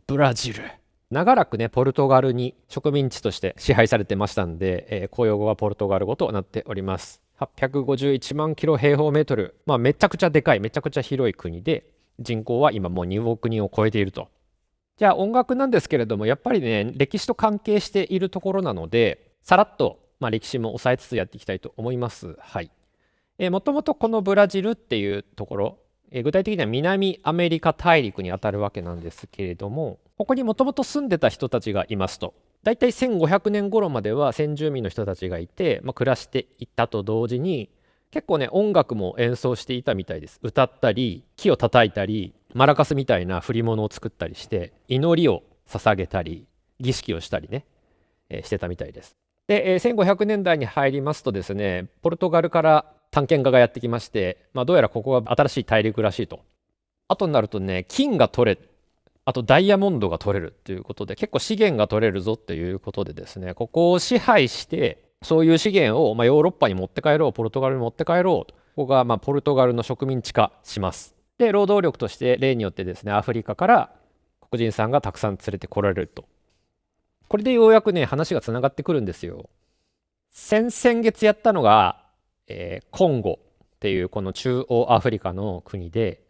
ブラジル。長らくね、ポルトガルに植民地として支配されてましたんで、公用語はポルトガル語となっております。851万キロ平方メートル。めちゃくちゃでかい、めちゃくちゃ広い国で、人口は今もう2億人を超えていると。じゃあ音楽なんですけれども、やっぱりね、歴史と関係しているところなので、さらっと、歴史も抑えつつやっていきたいと思います。はい。もともとこのブラジルっていうところ、具体的には南アメリカ大陸にあたるわけなんですけれども、ここにもともと住んでた人たちがいますと。だいたい1500年頃までは先住民の人たちがいて、暮らしていったと同時に、結構ね、音楽も演奏していたみたいです。歌ったり、木を叩いたり、マラカスみたいな振り物を作ったりして、祈りを捧げたり、儀式をしたりね、してたみたいです。で、1500年代に入りますとですね、ポルトガルから探検家がやってきまして、どうやらここが新しい大陸らしいと。後になるとね、金が取れ、あとダイヤモンドが取れるっていうことで、結構資源が取れるぞっていうことでですね、ここを支配して、そういう資源を、ヨーロッパに持って帰ろう、ポルトガルに持って帰ろうと。ここがポルトガルの植民地化します。で、労働力として例によってですね、アフリカから黒人さんがたくさん連れてこられると。これでようやくね、話がつながってくるんですよ。先々月やったのが、コンゴっていうこの中央アフリカの国で、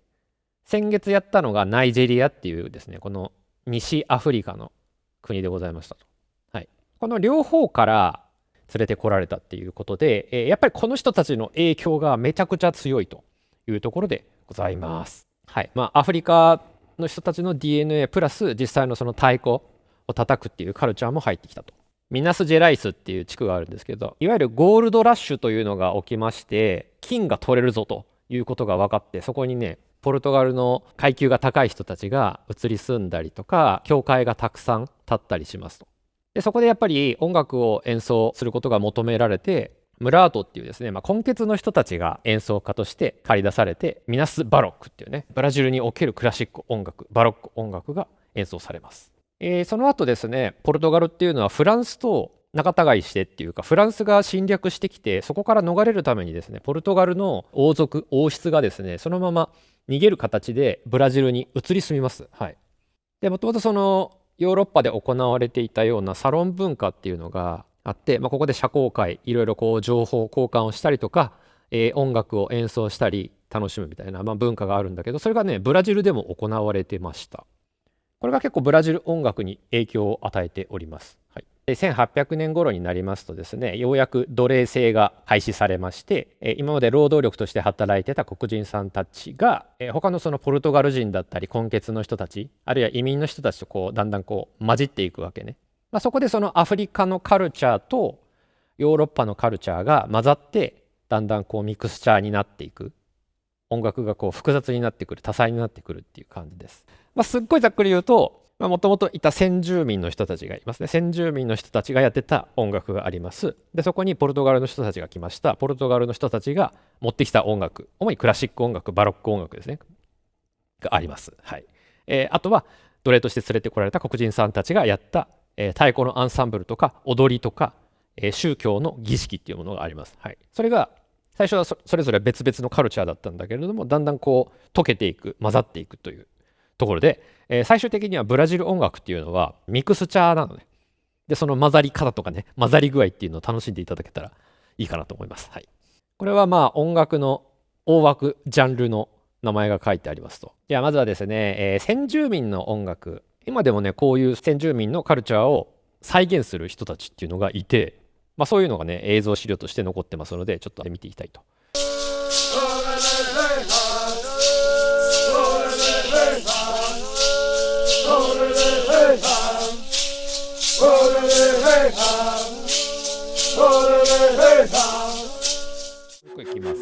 先月やったのがナイジェリアっていうですね、この西アフリカの国でございましたと。はい。この両方から連れてこられたっていうことで、やっぱりこの人たちの影響がめちゃくちゃ強いというところでございます。はい。アフリカの人たちの DNA プラス実際のその太鼓を叩くっていうカルチャーも入ってきたと。ミナスジェライスっていう地区があるんですけど、いわゆるゴールドラッシュというのが起きまして、金が取れるぞということが分かって、そこにね、ポルトガルの階級が高い人たちが移り住んだりとか、教会がたくさん建ったりしますと。で、そこでやっぱり音楽を演奏することが求められて、ムラートっていうですね、根血の人たちが演奏家として駆り出されて、ミナス・バロックっていうね、ブラジルにおけるクラシック音楽、バロック音楽が演奏されます。その後ですね、ポルトガルっていうのはフランスと仲違いしてっていうか、フランスが侵略してきて、そこから逃れるためにですね、ポルトガルの王族、王室がですね、そのまま逃げる形でブラジルに移り住みます。はい。で、もともとそのヨーロッパで行われていたようなサロン文化っていうのがあって、ここで社交界、いろいろこう情報交換をしたりとか、音楽を演奏したり楽しむみたいな、文化があるんだけど、それがね、ブラジルでも行われてました。これが結構ブラジル音楽に影響を与えております。はい、で1800年頃になりますとですね、ようやく奴隷制が廃止されまして、今まで労働力として働いてた黒人さんたちが、他のそのポルトガル人だったり根血の人たち、あるいは移民の人たちとこうだんだんこう混じっていくわけね。そこでそのアフリカのカルチャーとヨーロッパのカルチャーが混ざって、だんだんこうミクスチャーになっていく。音楽がこう複雑になってくる、多彩になってくるっていう感じです。すっごいざっくり言うと、もともといた先住民の人たちがいますね。先住民の人たちがやってた音楽があります。で、そこにポルトガルの人たちが来ました。ポルトガルの人たちが持ってきた音楽、主にクラシック音楽、バロック音楽ですね。があります。はい。あとは、奴隷として連れてこられた黒人さんたちがやった、太鼓のアンサンブルとか、踊りとか、宗教の儀式っていうものがあります。はい。それが、最初はそれぞれ別々のカルチャーだったんだけれども、だんだんこう溶けていく、混ざっていくというところで、最終的にはブラジル音楽っていうのはミクスチャーなのね。で、その混ざり方とかね、混ざり具合っていうのを楽しんでいただけたらいいかなと思います。はい。これは音楽の大枠ジャンルの名前が書いてありますと。ではまずはですね、先住民の音楽。今でもね、こういう先住民のカルチャーを再現する人たちっていうのがいて、そういうのがね、映像資料として残ってますので、ちょっと見ていきたいと。よくいきます。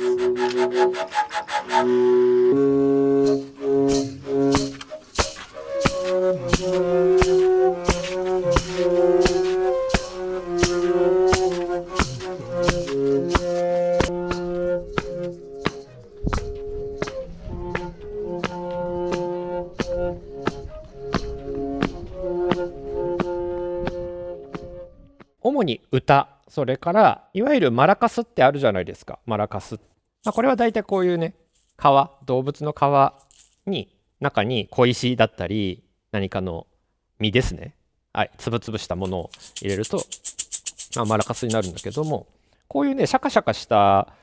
主に歌、それからいわゆるマラカスってあるじゃないですか。マラカス。これは大体こういうね、動物の皮に中に小石だったり何かの実ですね。はい、つぶつぶしたものを入れると、マラカスになるんだけども、こういうね、シャカシャカした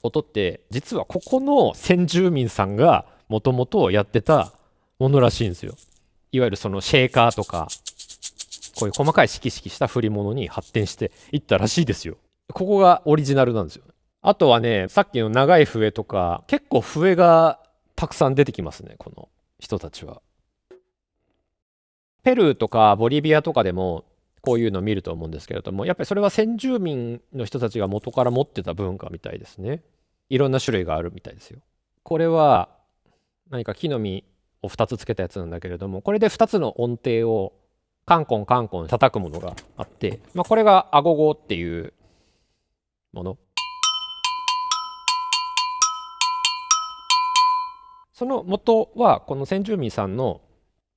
音って、実はここの先住民さんがもともとやってたものらしいんですよ。いわゆるそのシェーカーとか、こういう細かいシキシキした振り物に発展していったらしいですよ。ここがオリジナルなんですよ。あとはね、さっきの長い笛とか、結構笛がたくさん出てきますね、この人たちは。ペルーとかボリビアとかでもこういうのを見ると思うんですけれども、やっぱりそれは先住民の人たちが元から持ってた文化みたいですね。いろんな種類があるみたいですよ。これは何か木の実を2つつけたやつなんだけれども、これで2つの音程をカンコンカンコン叩くものがあって、これがアゴゴっていうもの。その元はこの先住民さんの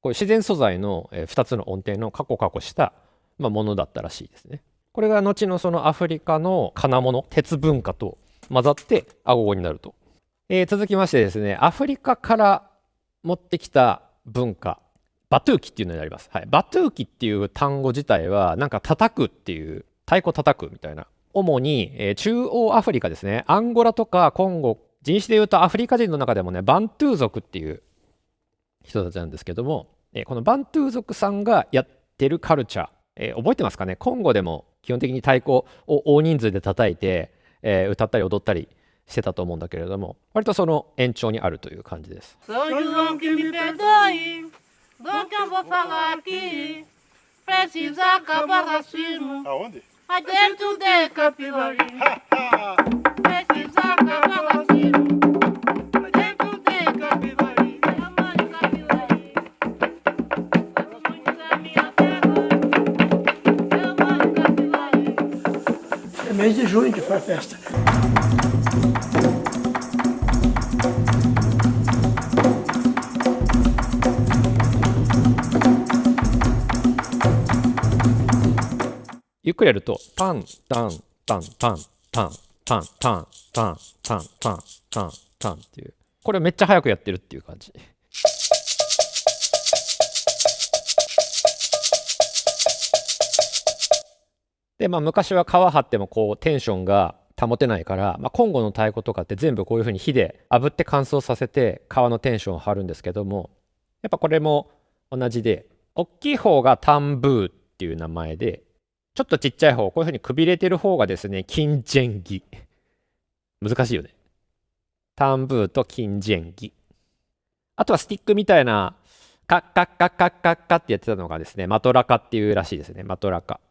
こういう自然素材の2つの音程のカコカコしたものだったらしいですね。これが後のそのアフリカの金物、鉄文化と混ざってアゴゴになると。続きましてですね、アフリカから持ってきた文化、バトゥーキっていうのになります。はい、バトゥーキっていう単語自体はなんか叩くっていう太鼓叩くみたいな。主に、中央アフリカですね、アンゴラとかコンゴ、人種でいうとアフリカ人の中でもね、バントゥー族っていう人たちなんですけども、このバントゥー族さんがやってるカルチャー、覚えてますかね。コンゴでも基本的に太鼓を大人数で叩いて、歌ったり踊ったりしてたと思うんだけれども、割とその延長にあるという感じです。mês de junho que foi a festa.ゆっくりやるとタンタンタンタンタンタンタンタンタンタンタンタンっていう、これめっちゃ早くやってるっていう感じ。で昔は皮張ってもこうテンションが保てないから、コンゴの太鼓とかって全部こういう風に火で炙って乾燥させて皮のテンションを張るんですけども、やっぱこれも同じで、大きい方がタンブーっていう名前で、ちょっとちっちゃい方、こういう風にくびれてる方がですね、キンジェンギ。難しいよね。タンブーとキンジェンギ。あとはスティックみたいなカッカッカッカッカッカってやってたのがですね、マトラカっていうらしいですね。マトラカ。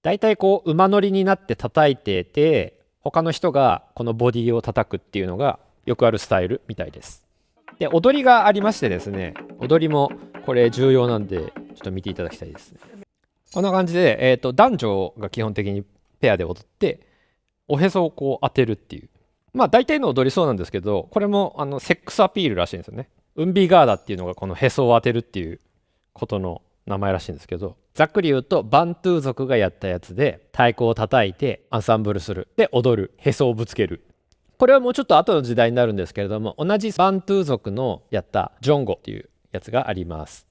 だいたいこう馬乗りになって叩いてて、他の人がこのボディを叩くっていうのがよくあるスタイルみたいです。で、踊りがありましてですね、踊りもこれ重要なんで、ちょっと見ていただきたいですね。こんな感じで、男女が基本的にペアで踊って、おへそをこう当てるっていう。大体の踊りそうなんですけど、これもセックスアピールらしいんですよね。ウンビガーダっていうのがこのへそを当てるっていうことの名前らしいんですけど、ざっくり言うとバントゥー族がやったやつで、太鼓を叩いてアンサンブルする、で踊る、へそをぶつける。これはもうちょっと後の時代になるんですけれども、同じバントゥー族のやったジョンゴっていうやつがあります。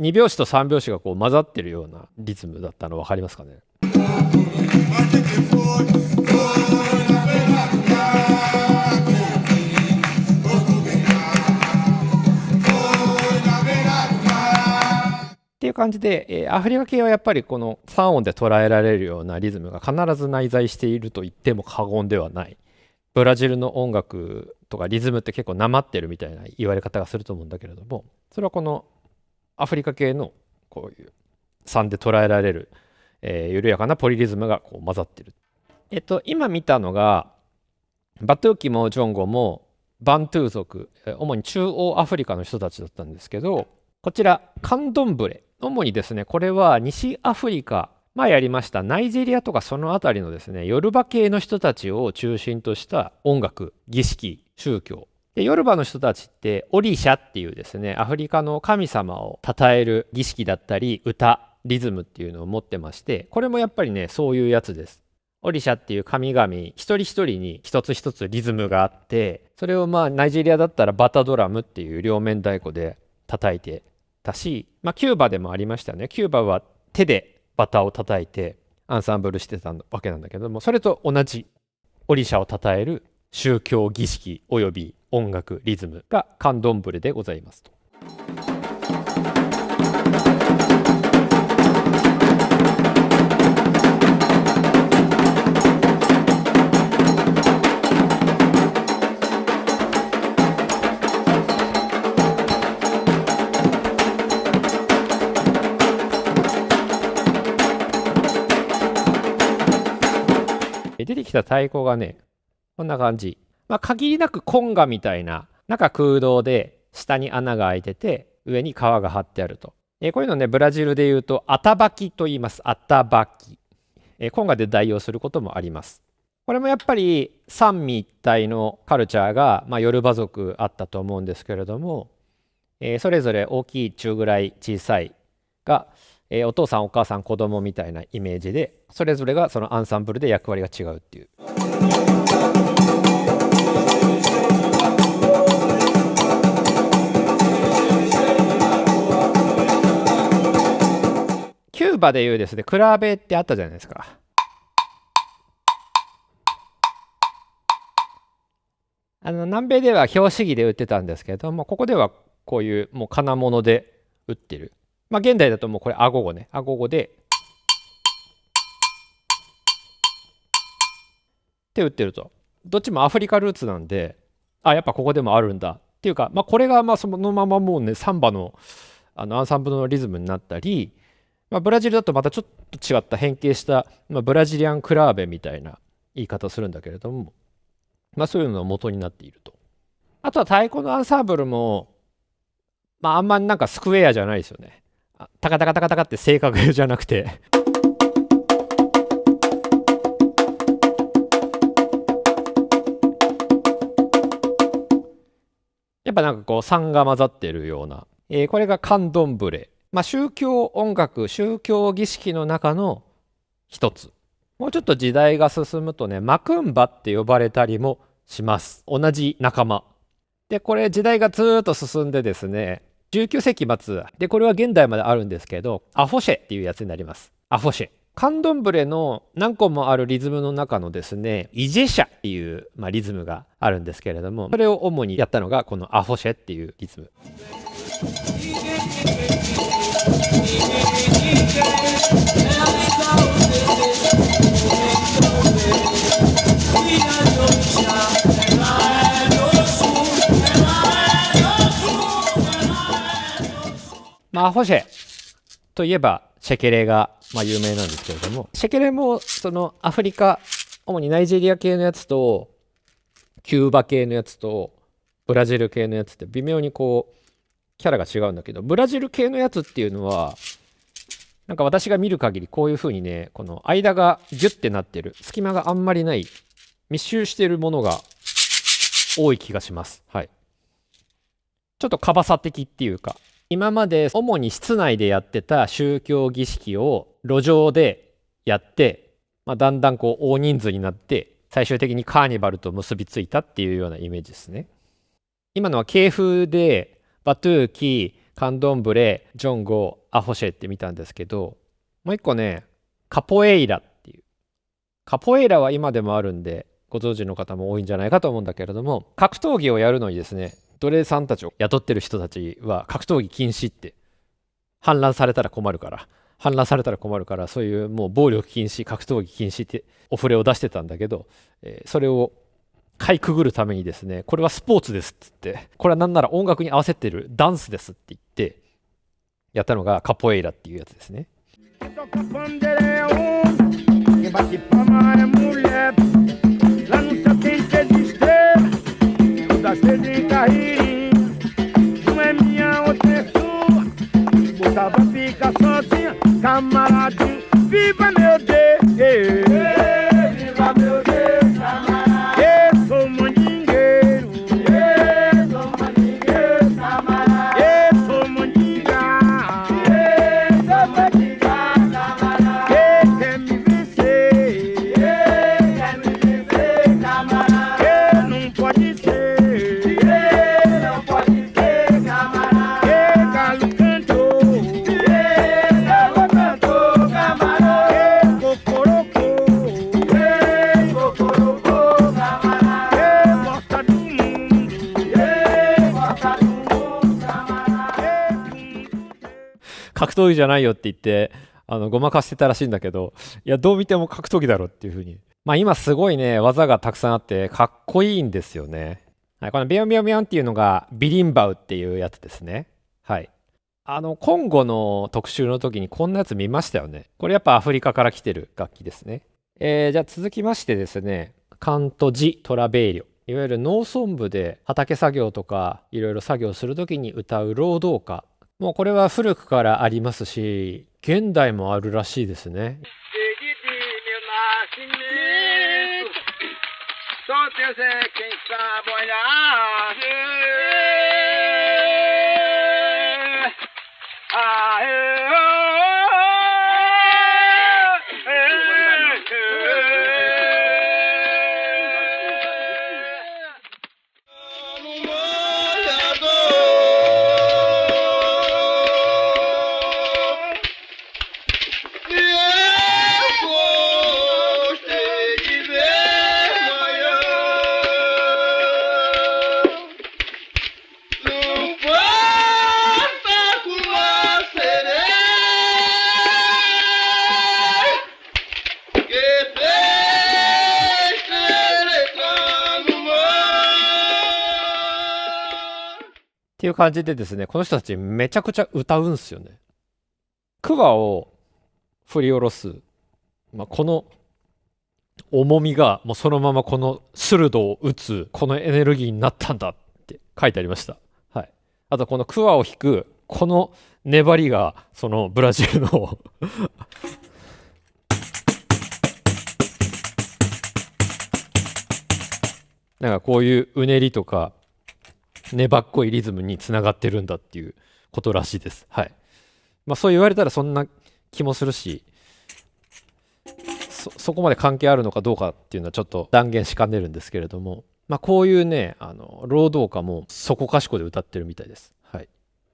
2拍子と3拍子がこう混ざってるようなリズムだったの分かりますかね。っていう感じで、アフリカ系はやっぱりこの3音で捉えられるようなリズムが必ず内在していると言っても過言ではない。ブラジルの音楽とかリズムって結構なまってるみたいな言われ方がすると思うんだけれども、それはこのアフリカ系のこういう3で捉えられる、緩やかなポリリズムがこう混ざってる。今見たのがバトゥーキもジョンゴもバントゥー族、主に中央アフリカの人たちだったんですけど、こちらカンドンブレ、主にですねこれは西アフリカ、前やりましたナイジェリアとかその辺りのですねヨルバ系の人たちを中心とした音楽、儀式、宗教で、ヨルバの人たちってオリシャっていうですねアフリカの神様を称える儀式だったり歌、リズムっていうのを持ってまして、これもやっぱりねそういうやつです。オリシャっていう神々一人一人に一つ一つリズムがあって、それをナイジェリアだったらバタドラムっていう両面太鼓で叩いてたし、キューバでもありましたよね。キューバは手でバタを叩いてアンサンブルしてたわけなんだけども、それと同じオリシャを称える宗教儀式および音楽、リズムがカンドンブレでございますと。出てきた太鼓がねこんな感じ。限りなくコンガみたいな、中空洞で下に穴が開いてて上に革が張ってあると。こういうのねブラジルで言うとアタバキと言います。アタバキ。コンガで代用することもあります。これもやっぱり三位一体のカルチャーが、ヨルバ族あったと思うんですけれども、それぞれ大きい、中ぐらい、小さいが、お父さんお母さん子供みたいなイメージで、それぞれがそのアンサンブルで役割が違うっていう。キューバでいうですねクラベってあったじゃないですか。南米では拍子木で売ってたんですけども、ここではこういうもう金物で売ってる。現代だともうこれアゴゴね、アゴゴでって売ってると。どっちもアフリカルーツなんで、やっぱここでもあるんだっていうか、これがそのままもうねサンバのアンサンブルのリズムになったり、ブラジルだとまたちょっと違った変形した、ブラジリアンクラーベみたいな言い方をするんだけれども、そういうのの元になっていると。あとは太鼓のアンサンブルも、あんまなんかスクエアじゃないですよね。タカタカタカタカって正確じゃなくてやっぱなんかこう3が混ざってるような、これがカンドンブレ。宗教音楽、宗教儀式の中の一つ。もうちょっと時代が進むとね、マクンバって呼ばれたりもします。同じ仲間。で、これ時代がずーっと進んでですね、19世紀末で、これは現代まであるんですけど、アフォシェっていうやつになります。アフォシェ。カンドンブレの何個もあるリズムの中のですね、イジェシャっていう、リズムがあるんですけれども、それを主にやったのがこのアフォシェっていうリズム。アフォシェといえばシェケレが有名なんですけれども、シェケレもそのアフリカ、主にナイジェリア系のやつとキューバ系のやつとブラジル系のやつって微妙にこうキャラが違うんだけど、ブラジル系のやつっていうのはなんか私が見る限りこういう風にね、この間がギュッてなってる、隙間があんまりない、密集しているものが多い気がします。はい。ちょっとカバサ的っていうか、今まで主に室内でやってた宗教儀式を路上でやって、だんだんこう大人数になって最終的にカーニバルと結びついたっていうようなイメージですね。今のは系風でバトゥーキ、カンドンブレ、ジョンゴ、アホシェって見たんですけど、もう一個ね、カポエイラっていう。カポエイラは今でもあるんで、ご存知の方も多いんじゃないかと思うんだけれども、格闘技をやるのにですね、奴隷さんたちを雇ってる人たちは格闘技禁止って反乱されたら困るからそういうもう暴力禁止格闘技禁止ってお触れを出してたんだけど、それをかいくぐるためにですね、これはスポーツですっつって、これはなんなら音楽に合わせてるダンスですって言ってやったのがカポエイラっていうやつですね。Tava fica sozinha, camaradinho, viva meu Deus, viva meu Deus, camarada. Eu sou mandingueiro, camarada. Eu sou mandinga, camarada. Quem quer me vencer, camarada. Eu não pode ser, camarada. Eu galo cantor.格闘技じゃないよって言ってごまかしてたらしいんだけど、いやどう見ても格闘技だろっていう風に、まあ今すごいね技がたくさんあってかっこいいんですよね。はい、このビヨンビヨンビヨンっていうのがビリンバウっていうやつですね。はい、コンゴの特集の時にこんなやつ見ましたよね。これやっぱアフリカから来てる楽器ですね。じゃあ続きましてですね、カントジトラベーリョ、いわゆる農村部で畑作業とかいろいろ作業する時に歌う労働歌、もうこれは古くからありますし現代もあるらしいですね。っていう感じでですね、この人たちめちゃくちゃ歌うんすよね。クワを振り下ろす、この重みがもうそのままこの鋭を打つこのエネルギーになったんだって書いてありました。はい、あとこのクワを弾くこの粘りがそのブラジルのなんかこういううねりとか粘っこいリズムにつながってるんだっていうことらしいです。はい、そう言われたらそんな気もするし、そこまで関係あるのかどうかっていうのはちょっと断言しかねるんですけれども、こういうね労働歌もそこかしこで歌ってるみたいです。はい、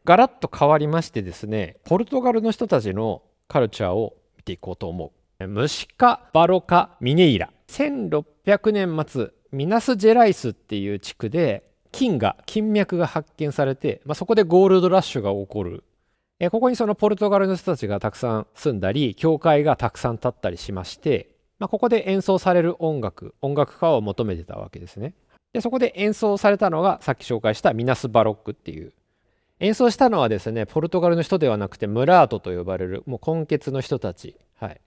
ガラッと変わりましてですね、ポルトガルの人たちのカルチャーを見ていこうと思う。ムシカ・バロカ・ミネイラ、1600年末ミナス・ジェライスっていう地区で金脈が発見されて、そこでゴールドラッシュが起こる。ここにそのポルトガルの人たちがたくさん住んだり教会がたくさん建ったりしまして、ここで演奏される音楽家を求めてたわけですね。でそこで演奏されたのがさっき紹介したミナス・バロックっていう、演奏したのはですねポルトガルの人ではなくてムラートと呼ばれるもう根血の人たち。はい、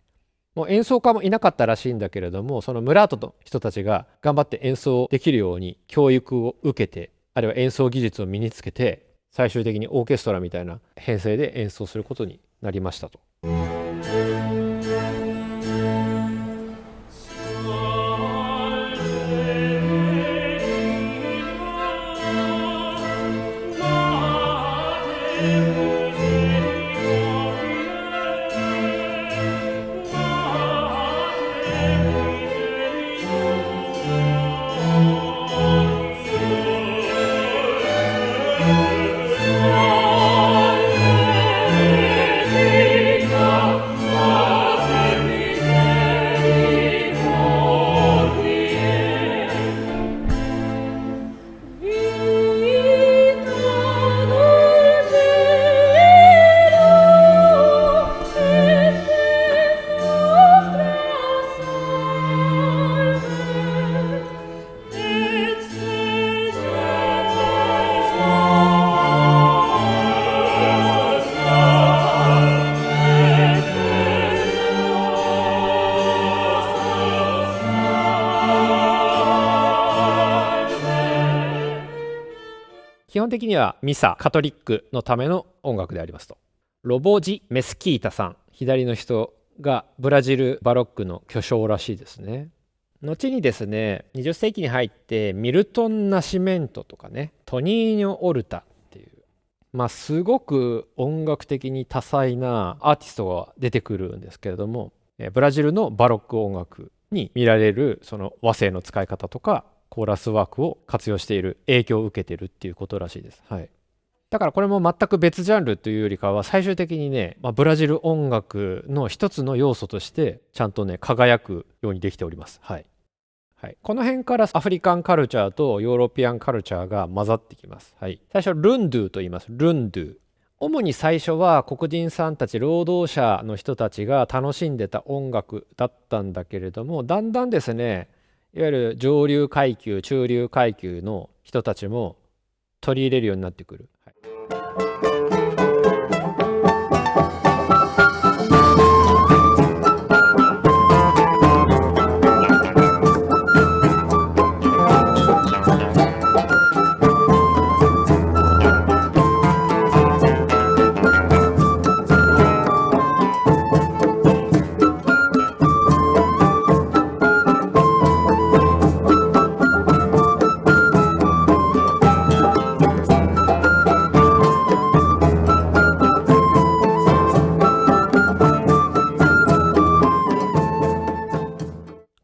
もう演奏家もいなかったらしいんだけれども、そのムラートの人たちが頑張って演奏できるように教育を受けて、あるいは演奏技術を身につけて最終的にオーケストラみたいな編成で演奏することになりましたと。本的にはミサ、カトリックのための音楽でありますと。ロボジ・メスキータさん、左の人がブラジルバロックの巨匠らしいですね。後にですね、20世紀に入ってミルトン・ナシメントとかね、トニーニョ・オルタっていう、すごく音楽的に多彩なアーティストが出てくるんですけれども、ブラジルのバロック音楽に見られるその和声の使い方とかコーラスワークを活用している、影響を受けているっていうことらしいです。はい。だからこれも全く別ジャンルというよりかは最終的にね、ブラジル音楽の一つの要素としてちゃんとね輝くようにできております。はい。はい、この辺からアフリカンカルチャーとヨーロピアンカルチャーが混ざってきます。はい、最初ルンドゥと言います。ルンドゥ。主に最初は黒人さんたち、労働者の人たちが楽しんでた音楽だったんだけれども、だんだんですね、いわゆる上流階級、中流階級の人たちも取り入れるようになってくる。はい、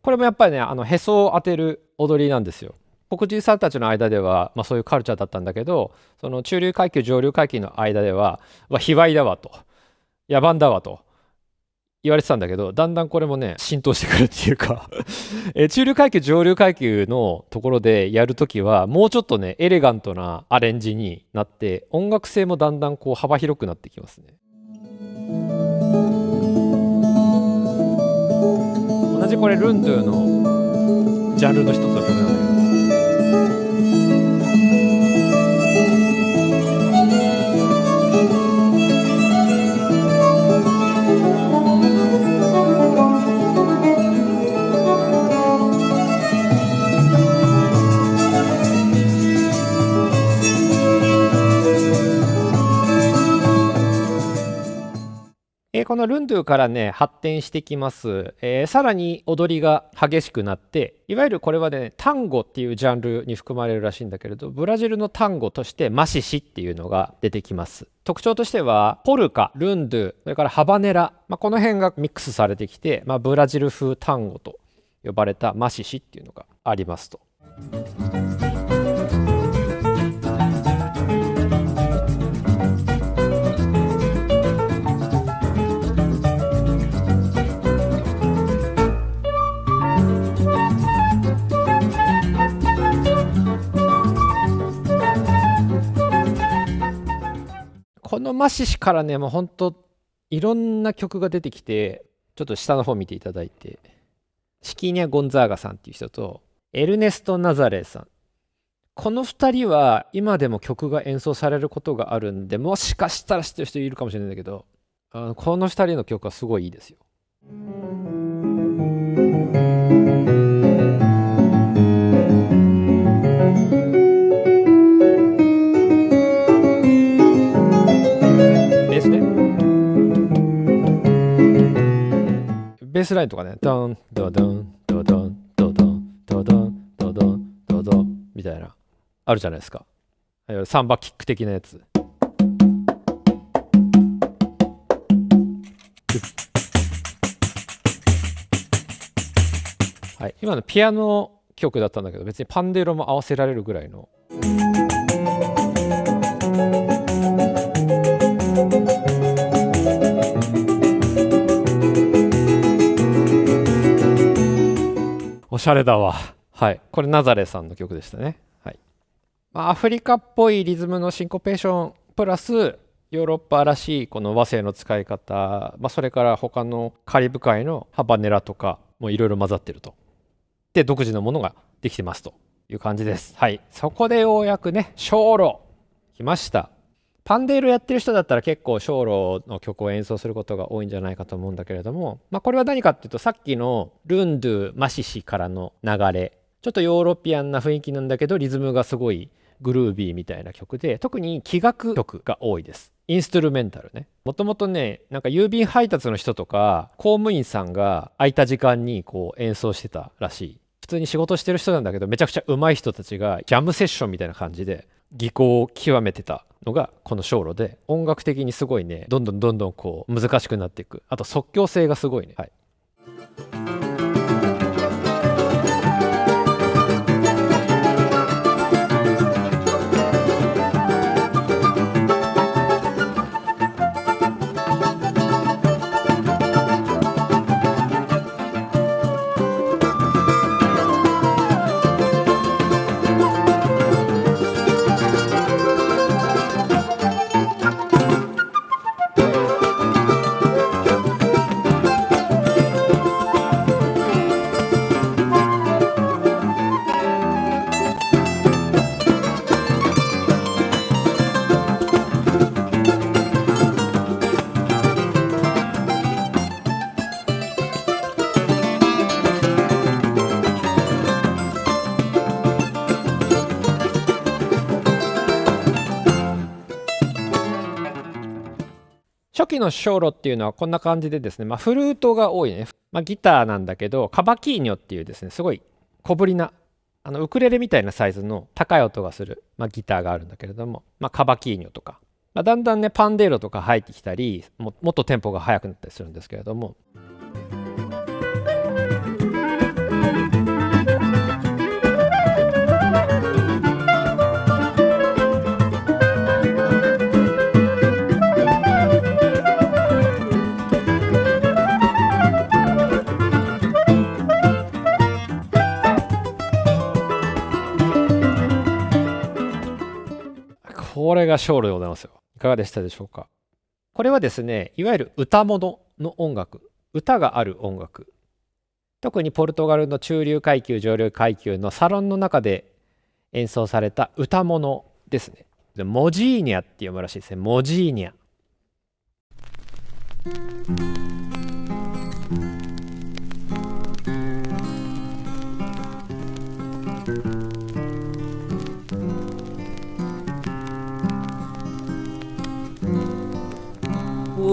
これもやっぱりね、へそを当てる踊りなんですよ。黒人さんたちの間では、そういうカルチャーだったんだけど、その中流階級上流階級の間では卑猥だわと、野蛮だわと言われてたんだけど、だんだんこれもね浸透してくるっていうか中流階級上流階級のところでやるときはもうちょっとねエレガントなアレンジになって、音楽性もだんだんこう幅広くなってきますね。同じこれルンドゥのジャンルの一つの曲なんだけど、このルンドゥからね発展してきます。さらに踊りが激しくなって、いわゆるこれはねタンゴっていうジャンルに含まれるらしいんだけれど、ブラジルのタンゴとしてマシシっていうのが出てきます。特徴としてはポルカ、ルンドゥ、それからハバネラ、この辺がミックスされてきて、ブラジル風タンゴと呼ばれたマシシっていうのがありますと。このマシシからねもうほんといろんな曲が出てきて、ちょっと下の方見ていただいて、シキーニャ・ゴンザーガさんっていう人とエルネスト・ナザレさん、この2人は今でも曲が演奏されることがあるんで、もしかしたら知ってる人いるかもしれないんだけど、この2人の曲はすごいいいですよ。ベースね、ベースラインとかね、ドンドドンドドンドドンドドンドドンドドンみたいなあるじゃないですか。サンバキック的なやつ。はい、今のピアノ曲だったんだけど、別にパンデロも合わせられるぐらいの。おしゃれだわ。はい、これナザレさんの曲でしたね。はい、アフリカっぽいリズムのシンコペーションプラスヨーロッパらしいこの和声の使い方、それから他のカリブ海のハバネラとかもいろいろ混ざってると。で独自のものができてますという感じです。はい、そこでようやくね小路来ました。パンデールやってる人だったら結構小路の曲を演奏することが多いんじゃないかと思うんだけれども、これは何かっていうと、さっきのルンドゥマシシからの流れ、ちょっとヨーロピアンな雰囲気なんだけどリズムがすごいグルービーみたいな曲で、特に器楽曲が多いです。インストゥルメンタルね。もともとね、なんか郵便配達の人とか公務員さんが空いた時間にこう演奏してたらしい。普通に仕事してる人なんだけど、めちゃくちゃ上手い人たちがジャムセッションみたいな感じで技巧を極めてたのがこの小路で、音楽的にすごいね、どんどんこう難しくなっていく。あと即興性がすごいね。はい。初期の小路っていうのはこんな感じでですね、フルートが多いね。ギターなんだけど、カバキーニョっていうですね、すごい小ぶりな、ウクレレみたいなサイズの高い音がする、ギターがあるんだけれども、カバキーニョとか、だんだんね、パンデーロとか入ってきたり、もっとテンポが速くなったりするんですけれども、これが小路でございますよ。いかがでしたでしょうか。これはですね、いわゆる歌物の音楽、歌がある音楽。特にポルトガルの中流階級、上流階級のサロンの中で演奏された歌物ですね。モジーニャって読むらしいですね。モジーニャ。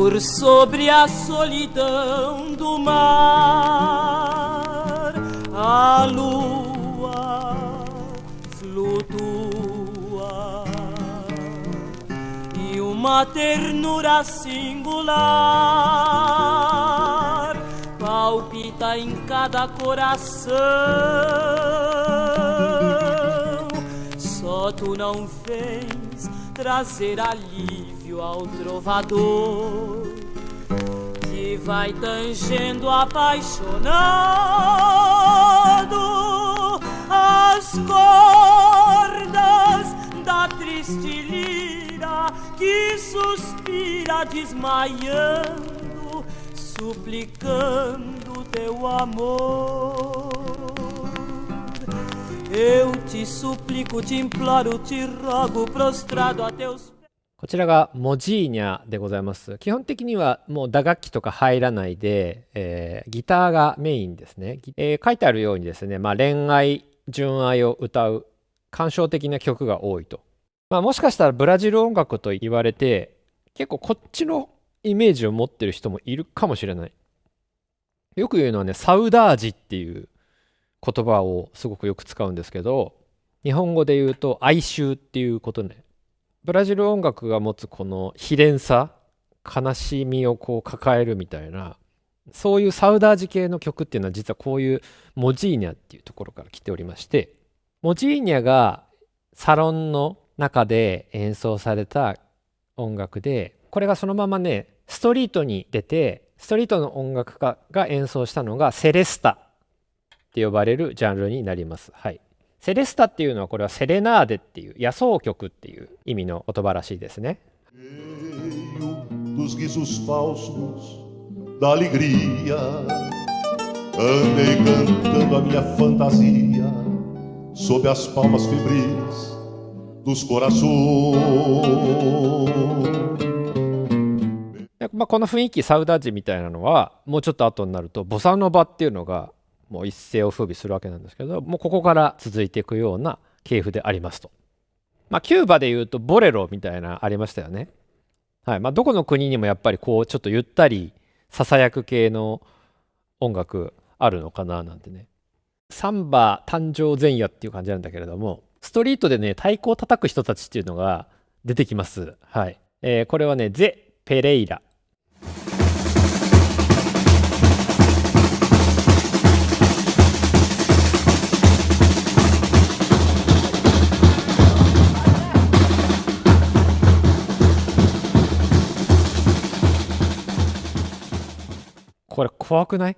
Por sobre a solidão do mar, a lua flutua e uma ternura singular palpita em cada coração. Só tu não vens trazer alívio ao trovador que vai tangendo apaixonado as cordas da triste lira que suspira desmaiando, suplicando teu amor. Eu te suplico, te imploro, te rogo, prostrado a teus pés. こちらがモジーニャでございます。基本的にはもう打楽器とか入らないで、ギターがメインですね。書いてあるようにですね、恋愛、純愛を歌う感傷的な曲が多いと。もしかしたらブラジル音楽と言われて、結構こっちのイメージを持ってる人もいるかもしれない。よく言うのはね、サウダージっていう言葉をすごくよく使うんですけど、日本語で言うと哀愁っていうことね。ブラジル音楽が持つこの悲憐さ、悲しみをこう抱えるみたいな、そういうサウダージ系の曲っていうのは実はこういうモジーニャっていうところから来ておりまして、モジーニャがサロンの中で演奏された音楽で、これがそのままねストリートに出て、ストリートの音楽家が演奏したのがセレスタって呼ばれるジャンルになります。はい。セレスタっていうのはこれはセレナーデっていう野草曲っていう意味の言葉らしいですね。Dos guizos falsos da alegria, andei cantando a minha fantasia sob as palmas febris dos corações.この雰囲気サウダージみたいなのはもうちょっと後になるとボサノバっていうのがもう一世を風靡するわけなんですけど、もうここから続いていくような系譜でありますと。キューバでいうとボレロみたいなありましたよね。はい。どこの国にもやっぱりこうちょっとゆったりささやく系の音楽あるのかななんてね。サンバ誕生前夜っていう感じなんだけれども、ストリートでね、太鼓を叩く人たちっていうのが出てきます。はい。これはね、ゼ・ペレイラ。これ怖くない？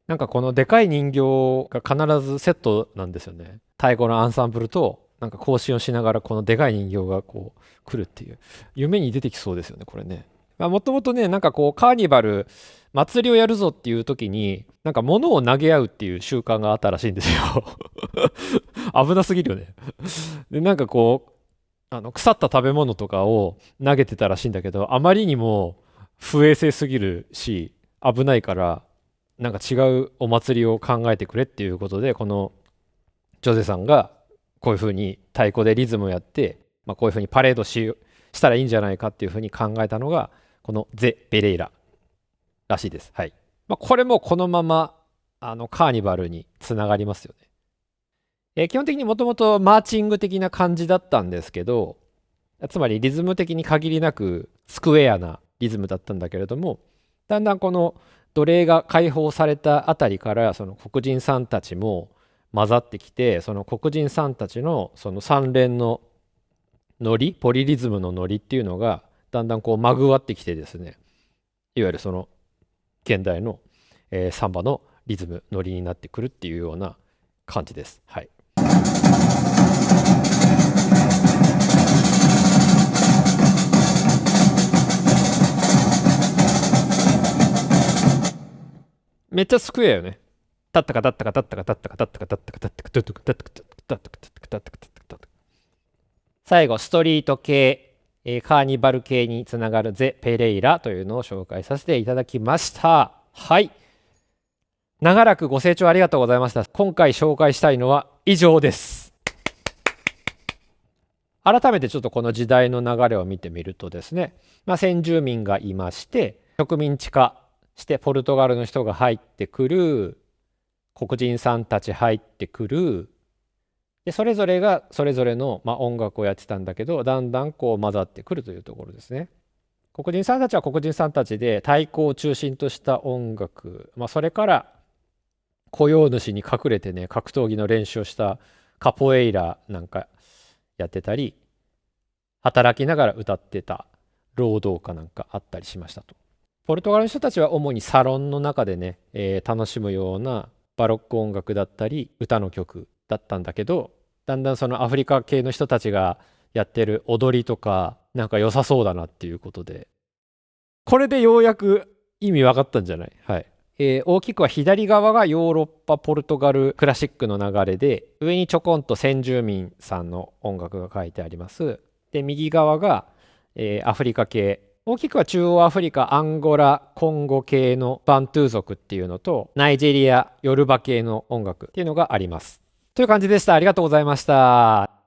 なんかこのでかい人形が必ずセットなんですよね。太鼓のアンサンブルとなんか行進をしながらこのでかい人形がこう来るっていう夢に出てきそうですよね、これね。もともとね、なんかこうカーニバル祭りをやるぞっていう時になんか物を投げ合うっていう習慣があったらしいんですよ。危なすぎるよね。でなんかこう腐った食べ物とかを投げてたらしいんだけど、あまりにも不衛生すぎるし危ないからなんか違うお祭りを考えてくれっていうことで、このジョゼさんがこういうふうに太鼓でリズムをやって、こういうふうにパレードしたらいいんじゃないかっていうふうに考えたのがこのゼ・ベレイラらしいです。はい。これもこのままカーニバルにつながりますよね。基本的にもともとマーチング的な感じだったんですけど、つまりリズム的に限りなくスクエアなリズムだったんだけれども、だんだんこの奴隷が解放されたあたりからその黒人さんたちも混ざってきて、その黒人さんたちのその三連のノリ、ポリリズムのノリっていうのがだんだんこうまぐわってきてですね、いわゆるその現代の、サンバのリズムノリになってくるっていうような感じです。はい。めっちゃスクエアよね。タッタカタッタカタッタカタッタカタッタカタッタカタッタカタッタカタッタカタッタカタッタカタッタカタッタカタッタカ。最後ストリート系、カーニバル系につながるゼ・ペレイラというのを紹介させていただきました。はい。長らくご清聴ありがとうございました。今回紹介したいのは以上です。改めてちょっとこの時代の流れを見てみるとですね、先住民がいまして植民地化してポルトガルの人が入ってくる、黒人さんたち入ってくる、でそれぞれがそれぞれの、音楽をやってたんだけど、だんだんこう混ざってくるというところですね。黒人さんたちは黒人さんたちで太鼓を中心とした音楽、それから雇用主に隠れてね格闘技の練習をしたカポエイラなんかやってたり、働きながら歌ってた労働歌なんかあったりしましたと。ポルトガルの人たちは主にサロンの中でね、楽しむようなバロック音楽だったり歌の曲だったんだけど、だんだんそのアフリカ系の人たちがやってる踊りとかなんか良さそうだなっていうことで、これでようやく意味分かったんじゃない？はい。大きくは左側がヨーロッパポルトガルクラシックの流れで、上にちょこんと先住民さんの音楽が書いてあります。で右側が、アフリカ系、大きくは中央アフリカ、アンゴラ、コンゴ系のバントゥー族っていうのと、ナイジェリア、ヨルバ系の音楽っていうのがあります。という感じでした。ありがとうございました。